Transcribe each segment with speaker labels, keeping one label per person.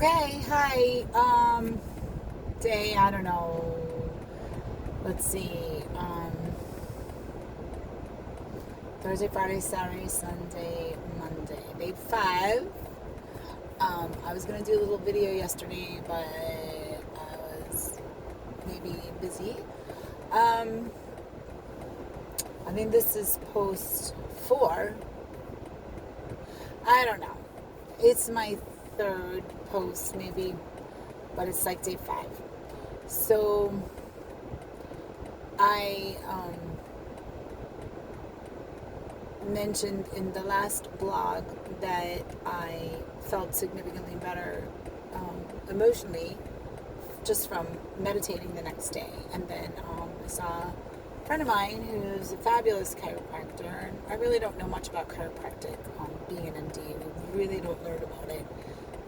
Speaker 1: Okay, hi. Day, I don't know. Let's see. Thursday, Friday, Saturday, Sunday, Monday. Day 5. I was gonna do a little video yesterday, but I was maybe busy. I think this is post 4. I don't know. It's my third post, maybe, but it's like day 5. So I mentioned in the last blog that I felt significantly better emotionally just from meditating the next day. And then I saw a friend of mine who's a fabulous chiropractor. And I really don't know much about chiropractic, being an MD. We really don't learn about it.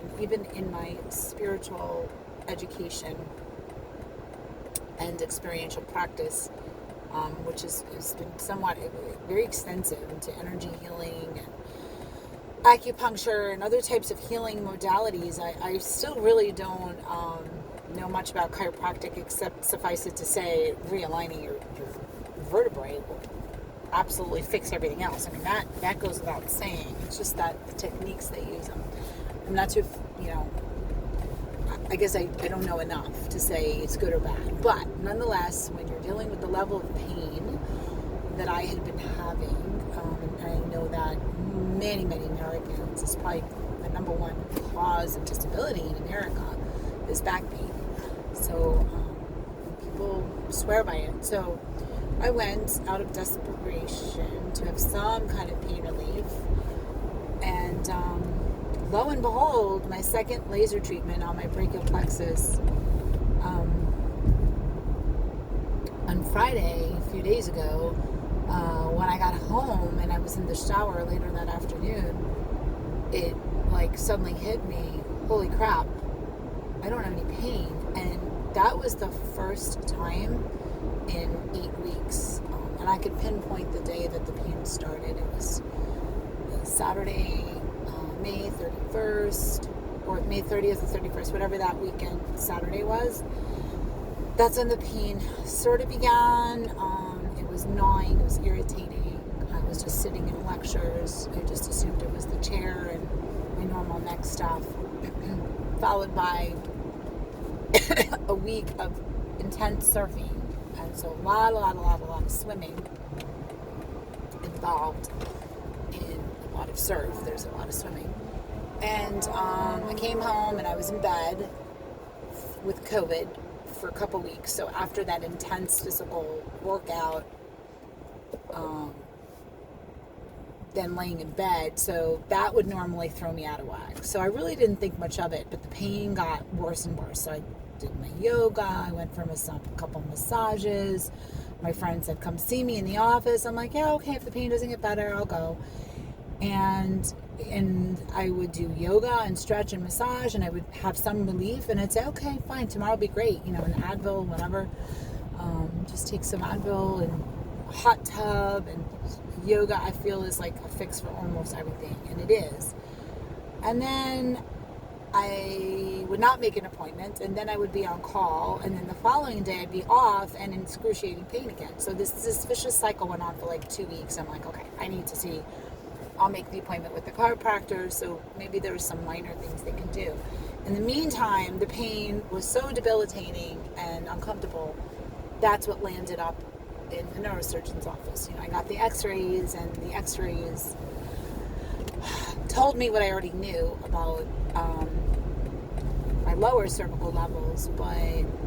Speaker 1: And even in my spiritual education and experiential practice, which has been somewhat very extensive into energy healing and acupuncture and other types of healing modalities, I still really don't know much about chiropractic, except suffice it to say realigning your vertebrae will absolutely fix everything else. I mean, that goes without saying. It's just that the techniques they use, I'm not too, I guess I don't know enough to say it's good or bad. But nonetheless, when you're dealing with the level of pain that I had been having, and I know that many Americans, it's probably the number one cause of disability in America is back pain. So people swear by it. So I went out of desperation to have some kind of pain relief, and lo and behold, my second laser treatment on my brachial plexus on Friday, a few days ago, when I got home and I was in the shower later that afternoon, it suddenly hit me, holy crap, I don't have any pain. And that was the first time in 8 weeks. And I could pinpoint the day that the pain started. It was Saturday, May 31st, or May 30th or 31st, whatever that weekend Saturday was. That's when the pain sort of began. It was gnawing, it was irritating. I was just sitting in lectures. I just assumed it was the chair and my normal neck stuff, followed by a week of intense surfing. And so a lot of swimming involved in a lot of surf. There's a lot of swimming. And I came home and I was in bed with COVID for a couple weeks. So after that intense physical workout, then laying in bed, so that would normally throw me out of whack. So I really didn't think much of it, but the pain got worse and worse. So I did my yoga, I went for a couple massages. My friend said, come see me in the office. I'm like, yeah, okay, if the pain doesn't get better, I'll go. And I would do yoga and stretch and massage, and I would have some relief, and I'd say, okay, fine, tomorrow will be great, an Advil, whatever. Just take some Advil and a hot tub, and yoga I feel is like a fix for almost everything, and it is. And then I would not make an appointment, and then I would be on call, and then the following day I'd be off and in excruciating pain again. So this vicious cycle went on for like 2 weeks. I'm like, okay, I need to see. I'll make the appointment with the chiropractor, so maybe there's some minor things they can do. In the meantime, the pain was so debilitating and uncomfortable. That's what landed up in the neurosurgeon's office. I got the x-rays, and the x-rays told me what I already knew about my lower cervical levels, but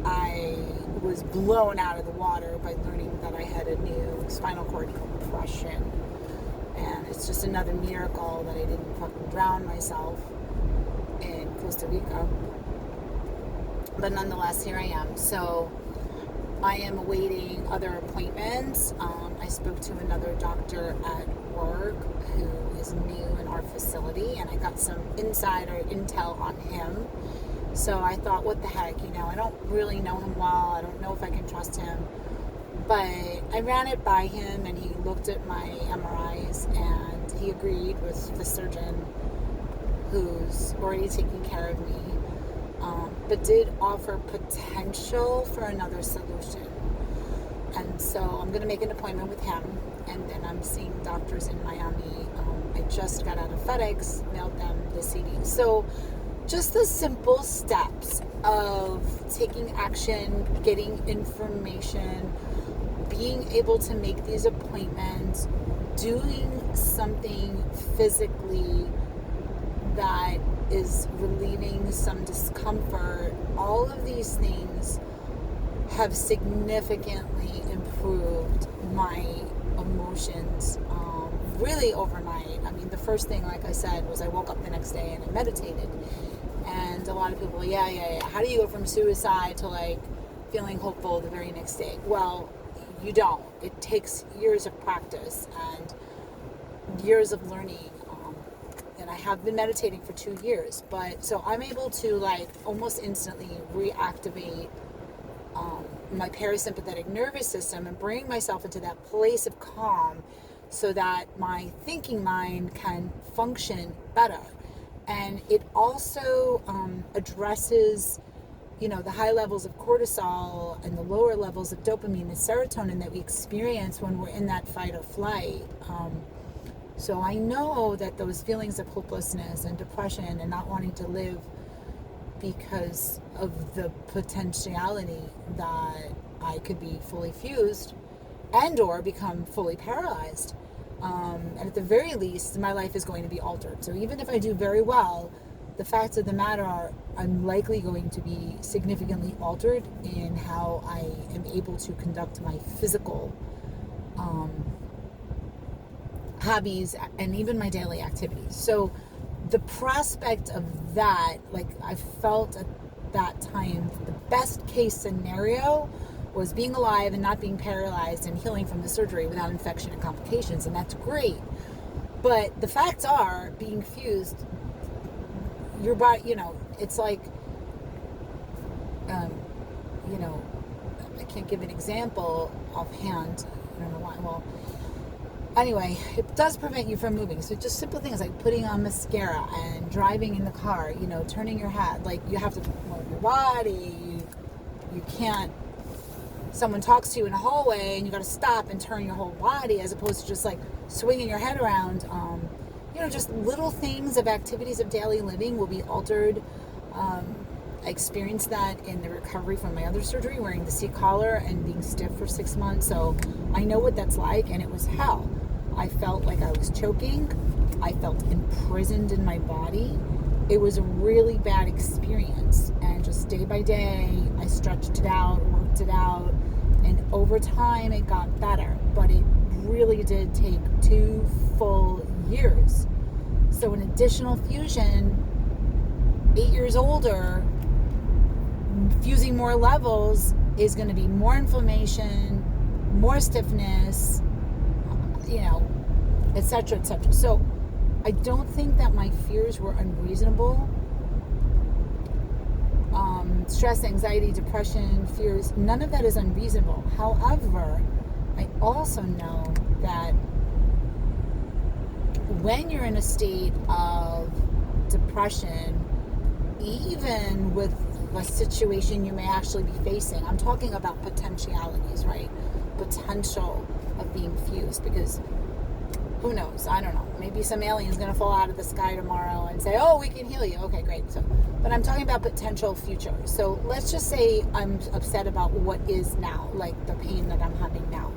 Speaker 1: I was blown out of the water by learning that I had a new spinal cord compression. And it's just another miracle that I didn't fucking drown myself in Costa Rica. But nonetheless, here I am. So I am awaiting other appointments. I spoke to another doctor at work who is new in our facility, and I got some insider intel on him. So I thought, what the heck, I don't really know him well. I don't know if I can trust him. But I ran it by him, and he looked at my MRIs, and he agreed with the surgeon who's already taking care of me, but did offer potential for another solution. And so I'm going to make an appointment with him, and then I'm seeing doctors in Miami. I just got out of FedEx, mailed them the CD. So just the simple steps of taking action, getting information, being able to make these appointments, doing something physically that is relieving some discomfort, all of these things have significantly improved my emotions really overnight. I mean, the first thing, like I said, was I woke up the next day and I meditated. And a lot of people, yeah. How do you go from suicide to like feeling hopeful the very next day? Well, you don't. It takes years of practice and years of learning. And I have been meditating for 2 years, but so I'm able to like almost instantly reactivate my parasympathetic nervous system and bring myself into that place of calm so that my thinking mind can function better. And it also addresses, the high levels of cortisol and the lower levels of dopamine and serotonin that we experience when we're in that fight or flight. So I know that those feelings of hopelessness and depression and not wanting to live because of the potentiality that I could be fully fused and or become fully paralyzed. And at the very least, my life is going to be altered. So even if I do very well, the facts of the matter are I'm likely going to be significantly altered in how I am able to conduct my physical hobbies and even my daily activities. So the prospect of that, like I felt at that time, the best case scenario was being alive and not being paralyzed and healing from the surgery without infection and complications, and that's great. But the facts are, being fused, your body, it's like, I can't give an example offhand. I don't know why. Well, anyway, it does prevent you from moving. So just simple things like putting on mascara and driving in the car, turning your head. Like you have to move your body. You can't, someone talks to you in a hallway and you got to stop and turn your whole body as opposed to just like swinging your head around. Just little things of activities of daily living will be altered. I experienced that in the recovery from my other surgery, wearing the seat collar and being stiff for 6 months. So I know what that's like, and it was hell. I felt like I was choking. I felt imprisoned in my body. It was a really bad experience. And just day by day, I stretched it out, worked it out, and over time it got better. But it really did take 2 full years. So an additional fusion, 8 years older, fusing more levels is going to be more inflammation, more stiffness, etc., etc. So I don't think that my fears were unreasonable. Stress, anxiety, depression, fears, none of that is unreasonable. However, I also know that when you're in a state of depression, even with a situation you may actually be facing, I'm talking about potentialities, right? Potential of being fused, because who knows? I don't know. Maybe some alien's going to fall out of the sky tomorrow and say, oh, we can heal you. Okay, great. So, but I'm talking about potential future. So let's just say I'm upset about what is now, like the pain that I'm having now.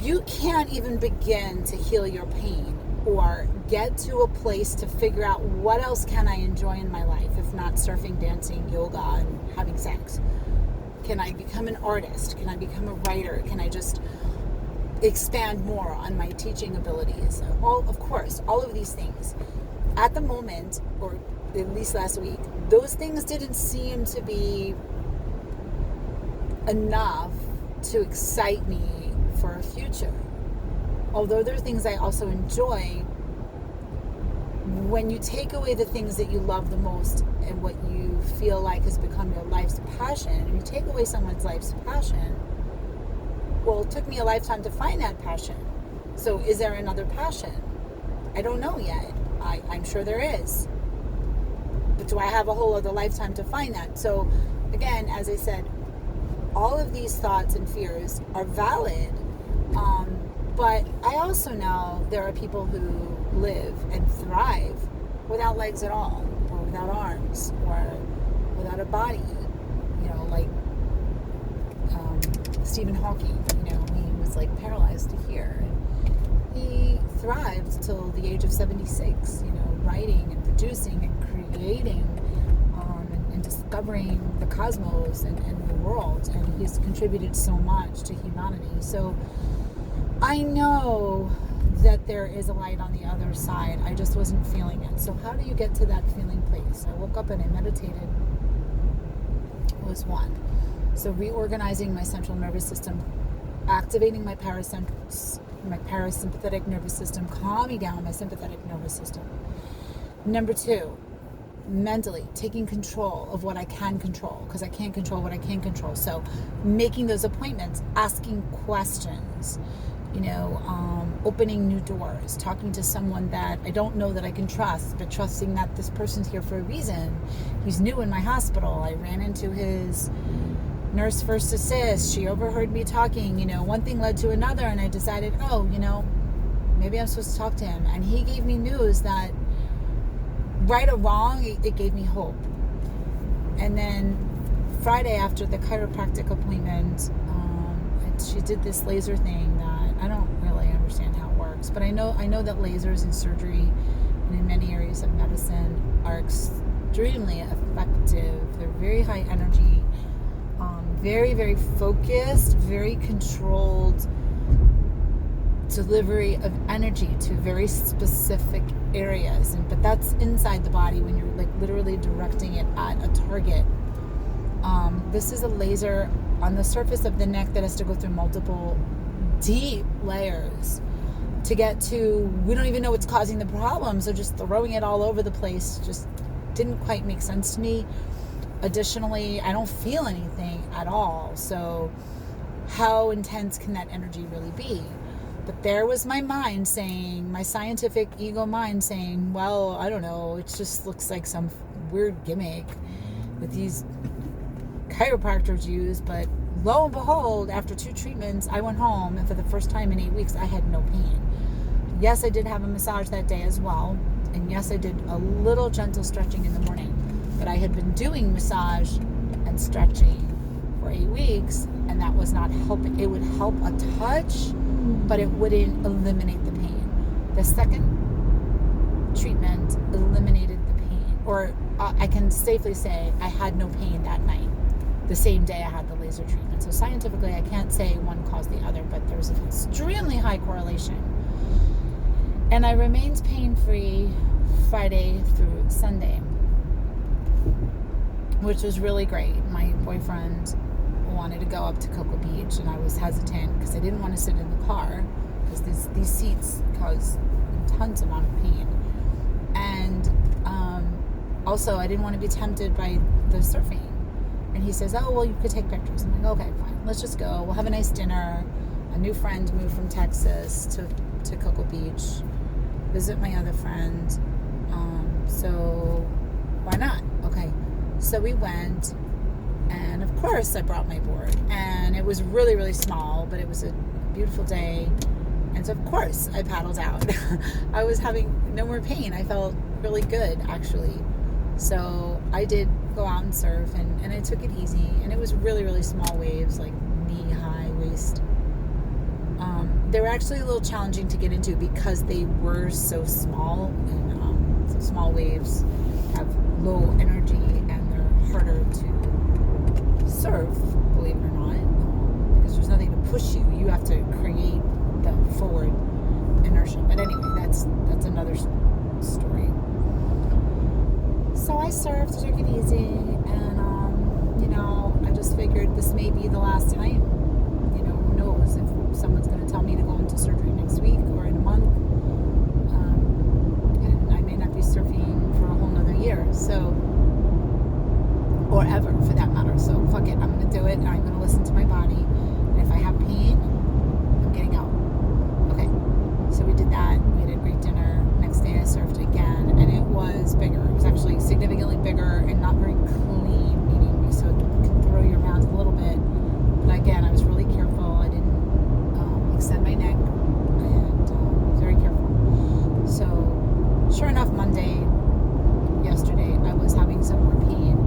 Speaker 1: You can't even begin to heal your pain or get to a place to figure out what else can I enjoy in my life, if not surfing, dancing, yoga, and having sex. Can I become an artist? Can I become a writer? Can I just expand more on my teaching abilities? Of course, all of these things. At the moment, or at least last week, those things didn't seem to be enough to excite me for a future. Although there are things I also enjoy, when you take away the things that you love the most and what you feel like has become your life's passion, and you take away someone's life's passion, well, it took me a lifetime to find that passion. So is there another passion? I don't know yet. I'm sure there is. But do I have a whole other lifetime to find that? So again, as I said, all of these thoughts and fears are valid. But I also know there are people who live and thrive without legs at all, or without arms, or without a body. You know, like Stephen Hawking, you know, he was like paralyzed to hear. And he thrived till the age of 76, you know, writing and producing and creating and discovering the cosmos and the world. And he's contributed so much to humanity. So I know that there is a light on the other side. I just wasn't feeling it. So how do you get to that feeling place? I woke up and I meditated. Was one. So reorganizing my central nervous system, activating my parasympathetic nervous system, calming down my sympathetic nervous system. Number 2, mentally taking control of what I can control, because I can't control what I can't control. So making those appointments, asking questions, you know, opening new doors, talking to someone that I don't know that I can trust, but trusting that this person's here for a reason. He's new in my hospital. I ran into his nurse first assist. She overheard me talking, you know, one thing led to another, and I decided, oh, you know, maybe I'm supposed to talk to him. And he gave me news that, right or wrong, it gave me hope. And then Friday, after the chiropractic appointment, she did this laser thing that I don't really understand how it works, but I know that lasers in surgery and in many areas of medicine are extremely effective. They're very high energy, very, very focused, very controlled delivery of energy to very specific areas. But that's inside the body when you're like literally directing it at a target. This is a laser on the surface of the neck that has to go through multiple deep layers to get to, we don't even know what's causing the problem, so just throwing it all over the place just didn't quite make sense to me. Additionally, I don't feel anything at all, so how intense can that energy really be? But there was my mind saying, my scientific ego mind saying, well, I don't know, it just looks like some weird gimmick that these chiropractors use. But lo and behold, after 2 treatments, I went home, and for the first time in 8 weeks, I had no pain. Yes, I did have a massage that day as well, and yes, I did a little gentle stretching in the morning, but I had been doing massage and stretching for 8 weeks, and that was not helping. It would help a touch, but it wouldn't eliminate the pain. The second treatment eliminated the pain, or I can safely say I had no pain that night, the same day I had the laser treatment. So scientifically, I can't say one caused the other, but there's an extremely high correlation. And I remained pain-free Friday through Sunday, which was really great. My boyfriend wanted to go up to Cocoa Beach, and I was hesitant because I didn't want to sit in the car because these seats cause tons amount of pain. And also, I didn't want to be tempted by the surfing. And he says, oh, well, you could take pictures. I'm like, okay, fine. Let's just go. We'll have a nice dinner. A new friend moved from Texas to Cocoa Beach. Visit my other friend. So why not? Okay. So we went. And, of course, I brought my board. And it was really, really small. But it was a beautiful day. And so, of course, I paddled out. I was having no more pain. I felt really good, actually. So I did go out and surf, and I took it easy, and it was really, really small waves, like knee-high waist. They were actually a little challenging to get into because they were so small, and so small waves have low energy, and they're harder to surf, believe it or not, because there's nothing to push you. You have to create the forward inertia. But anyway, that's another story. So I surfed, took it easy, and, I just figured this may be the last time. Who knows if someone's going to tell me to go into surgery next week or in a month, and I may not be surfing for a whole nother year, so, or ever, for that matter. So, fuck it, I'm going to do it, and I'm going to listen to my body, and if I have pain, I'm getting out. Okay, so we did that. We had a great dinner. Next day I surfed again. was bigger. It was actually significantly bigger and not very clean, meaning so it can throw you around a little bit. But again, I was really careful. I didn't extend my neck, and was very careful. So sure enough, yesterday, I was having some more pain.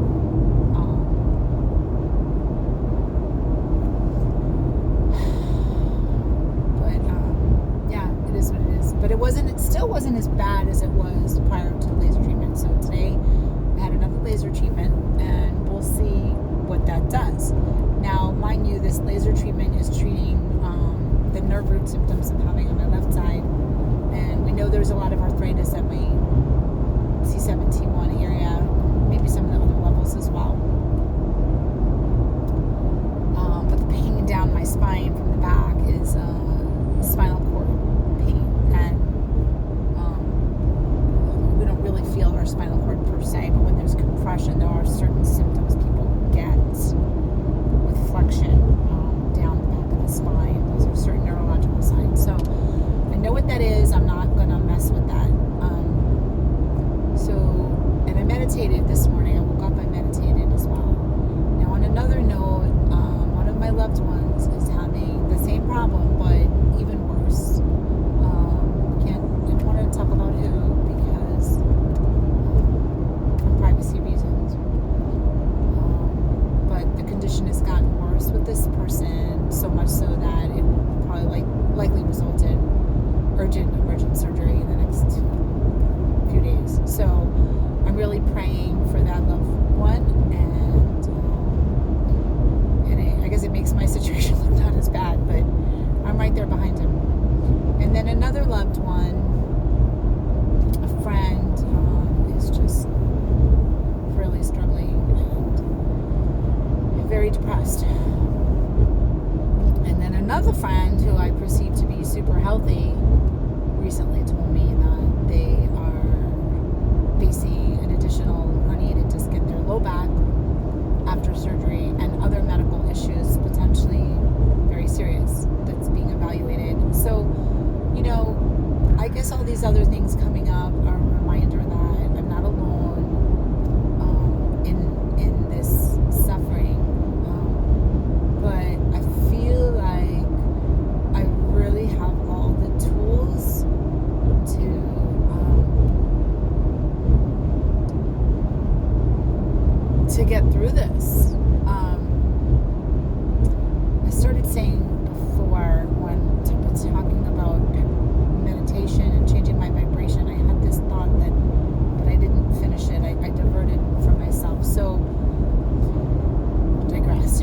Speaker 1: It is what it is. But it still wasn't as bad as it was prior to the laser treatment. So today I had another laser treatment, and we'll see what that does. Now, mind you, this laser treatment is treating the nerve root symptoms I'm having on my left side. And we know there's a lot of arthritis at my C7, T1 area, maybe some of the other levels as well. But the pain down my spine from the back is spinal cord pain. And we don't really feel our spinal cord per se, but when there's compression, there are certain symptoms people get with flexion down the back of the spine. Those are certain neurological signs. So I know what that is. I'm not going to mess with that. And I meditated this morning. I woke up, I meditated as well. Now, on another note, one of my loved ones is having the same problem, but even worse. I don't want to talk about who because for privacy reasons. But the condition has gotten worse with this person, so much so that it will probably likely result in urgent emergent surgery in the next few days. So I'm really praying for that loved one, and I guess it makes my situation look not as bad, but I'm right there behind him. And then another loved one, a friend, is just really struggling and very depressed. And then another friend who I perceive to be super healthy recently told me that they are facing an additional herniated disc in their low back after surgery and other medical issues, potentially very serious, that's being evaluated. So, I guess all these other things coming up are a reminder that I'm not alone in this suffering. But I feel like I really have all the tools to get through this. I started saying before when talking about meditation and changing my vibration, I had this thought but I didn't finish it. I diverted from myself. So, digressed.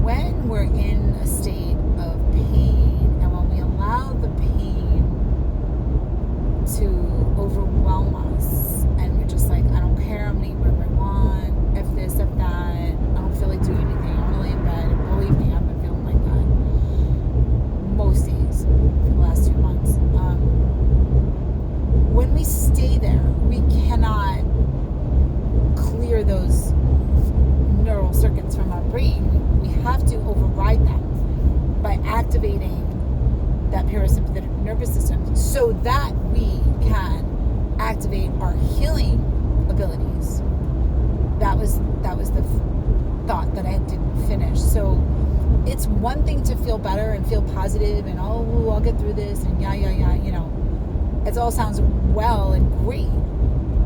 Speaker 1: When we're in a state of pain, and when we allow the pain to overwhelm us, and we're just like, I don't care, I'm gonna eat whatever I want, if this, if that, I don't feel like doing anything, I want to lay in bed. And believe me, I've been feeling like that most days for the last 2 months. When we stay there, we cannot clear those neural circuits from our brain. We have to override them by activating that parasympathetic nervous system so that we can activate our healing abilities. That was the thought that I didn't finish. So it's one thing to feel better and feel positive and I'll get through this and yeah, it all sounds well and great,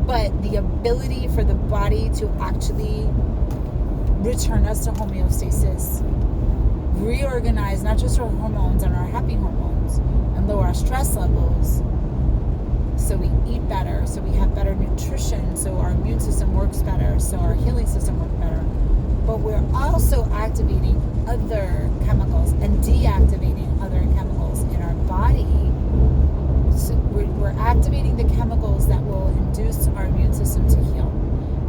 Speaker 1: but the ability for the body to actually return us to homeostasis, reorganize not just our hormones and our happy hormones, and lower our stress levels so we eat better, so we have better nutrition, so our immune system works better, so our healing system works better. But we're also activating other chemicals and deactivating other chemicals in our body. So we're activating the chemicals that will induce our immune system to heal.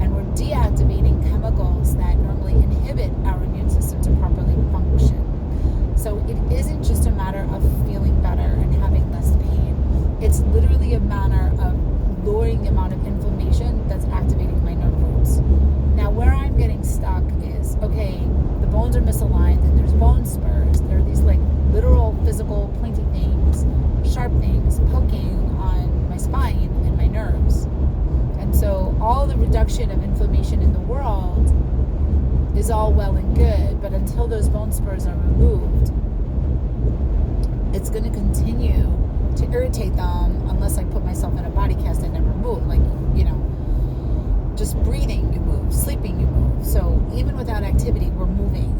Speaker 1: And we're deactivating chemicals that normally inhibit our immune system to properly function. So it isn't just a matter of feeling better and having less pain. It's literally a matter of lowering the amount of inflammation that's activating my nerve roots. Now, where I'm getting stuck is, okay, the bones are misaligned and there's bone spurs. There are these like literal physical pointy things, sharp things poking on my spine. reduction of inflammation in the world is all well and good, but until those bone spurs are removed, it's going to continue to irritate them unless I put myself in a body cast and never move. Like, just breathing, you move. Sleeping, you move. So even without activity, we're moving.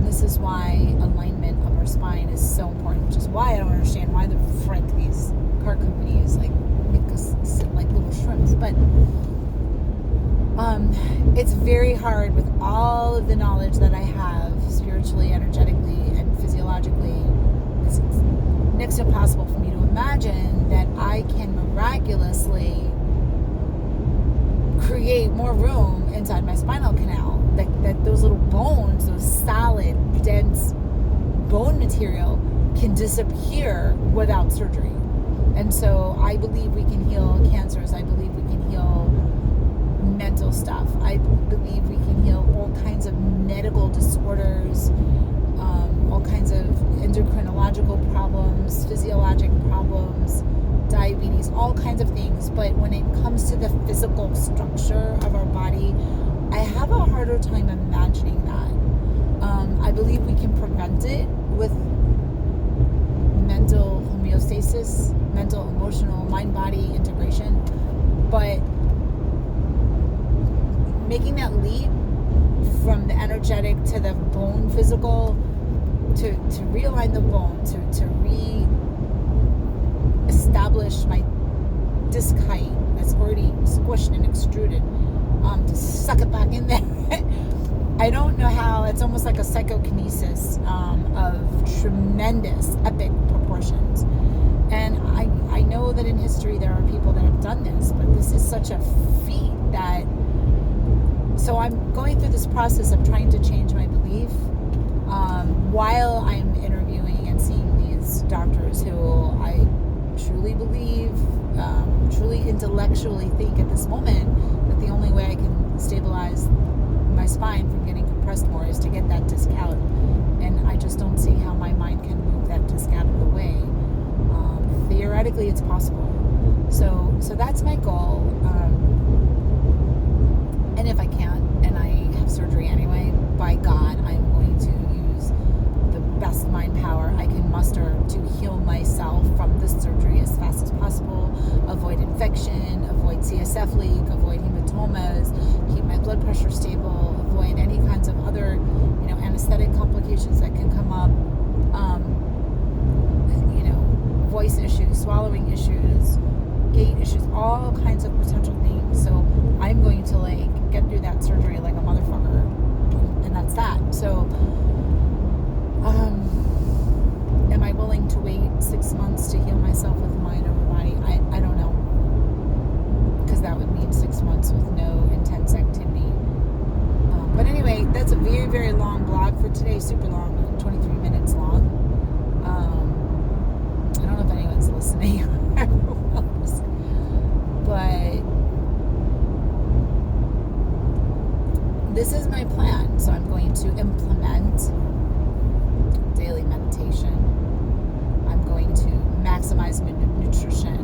Speaker 1: This is why alignment of our spine is so important, which is why I don't understand why the frick these car companies make us sit like little shrimps. But it's very hard with all of the knowledge that I have spiritually, energetically, and physiologically. It's next to impossible for me to imagine that I can miraculously create more room inside my spinal canal. That those little bones, those solid, dense bone material can disappear without surgery. And so I believe we can heal cancers. I believe we can heal mental stuff. I believe we can heal all kinds of medical disorders, all kinds of endocrinological problems, physiologic problems, diabetes, all kinds of things. But when it comes to the physical structure of our body, I have a harder time imagining that. I believe we can prevent it with mental homeostasis, mental, emotional, mind-body integration. But making that leap from the energetic to the bone physical, to realign the bone, to re-establish my disc height that's already squished and extruded, to suck it back in there. I don't know how. It's almost like a psychokinesis of tremendous, epic proportions. And I know that in history there are people that have done this, but this is such a feat that... So I'm going through this process of trying to change my belief while I'm interviewing and seeing these doctors who I truly believe, truly intellectually think at this moment that the only way I can stabilize my spine from getting compressed more is to get that disc out. And I just don't see how my mind can move that disc out of the way. Theoretically, it's possible. So that's my goal. And if I can't, and I have surgery anyway, by God, I'm going to use the best mind power I can muster to heal myself from this surgery as fast as possible, avoid infection, avoid CSF leak, avoid hematomas, keep my blood pressure stable, avoid any kinds of other, anesthetic complications that can come up, voice issues, swallowing issues, gait issues, all kinds of potential things. So I'm going to get through that surgery like a motherfucker, and that's that. So am I willing to wait 6 months to heal myself with mind over body? I don't know, because that would mean 6 months with no intense activity. But anyway, that's a very, very long blog for today, super long, 23 minutes long. I don't know if anyone's listening. But this is my plan. So I'm going to implement daily meditation. I'm going to maximize my nutrition,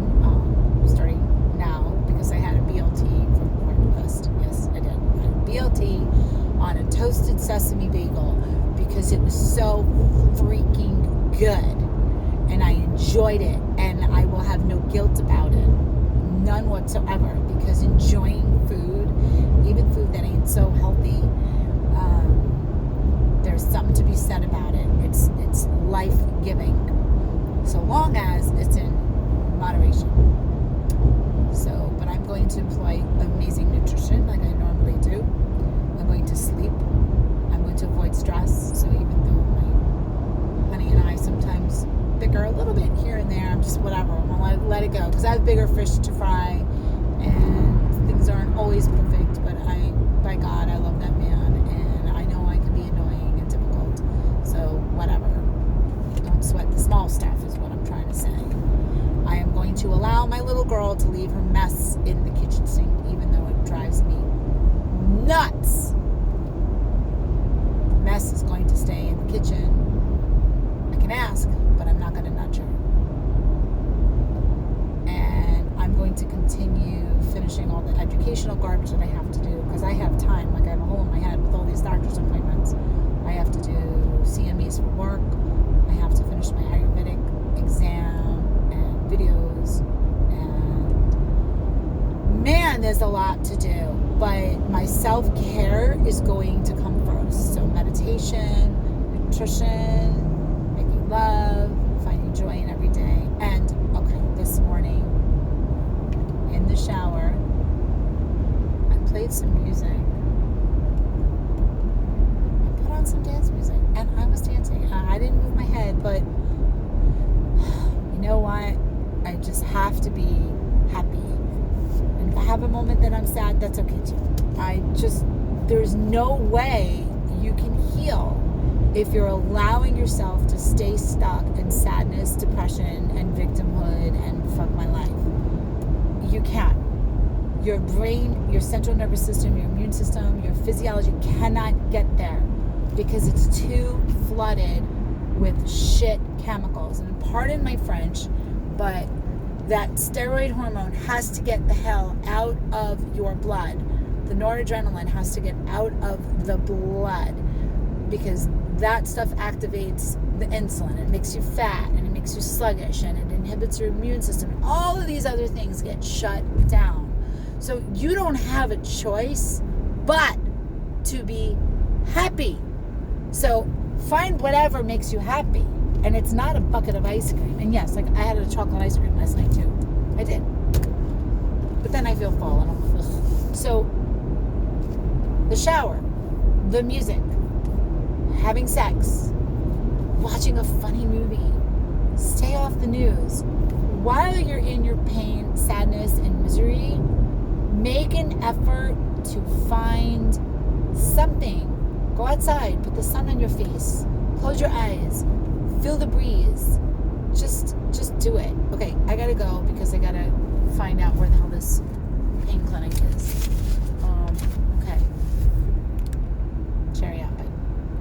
Speaker 1: starting now, because I had a BLT for breakfast. Yes, I did. I had a BLT on a toasted sesame bagel because it was so freaking good. And I enjoyed it, and I will have no guilt about it. None whatsoever, because enjoying food, even food that ain't so healthy, there's something to be said about it. It's life-giving, so long as it's in moderation. So, but I'm going to employ amazing nutrition like I normally do. I'm going to sleep. I'm going to avoid stress. So even though my honey and I sometimes bicker a little bit here and there, I'm just whatever. I'm gonna let it go, because I have bigger fish to fry, and things aren't always perfect. But by God, I love that man, and I know I can be annoying and difficult. So whatever. Don't sweat the small stuff is what I'm trying to say. I am going to allow my little girl to leave her mess all the educational garbage that I have to do, because I have time. Like, I have a hole in my head with all these doctor's appointments. I have to do CMEs for work. I have to finish my Ayurvedic exam and videos. And man, there's a lot to do. But my self-care is going to come first. So meditation, nutrition, making love, finding joy in every day. And okay, this morning in the shower, I played some music. I put on some dance music, and I was dancing. I didn't move my head, but you know what? I just have to be happy. And if I have a moment that I'm sad, that's okay too. There's no way you can heal if you're allowing yourself to stay stuck in sadness, depression, and victimhood, and fuck my life. You can't. Your brain, your central nervous system, your immune system, your physiology cannot get there because it's too flooded with shit chemicals. And pardon my French, but that steroid hormone has to get the hell out of your blood. The noradrenaline has to get out of the blood, because that stuff activates the insulin. It makes you fat, and it makes you sluggish, and it inhibits your immune system. All of these other things get shut down. So you don't have a choice but to be happy. So find whatever makes you happy. And it's not a bucket of ice cream. And yes, like, I had a chocolate ice cream last night too. I did. But then I feel full, and I'm like, ugh. So the shower, the music, having sex, watching a funny movie, stay off the news. While you're in your pain, sadness, and misery, make an effort to find something. Go outside, put the sun on your face, close your eyes, feel the breeze. Just do it. Okay, I gotta go because I gotta find out where the hell this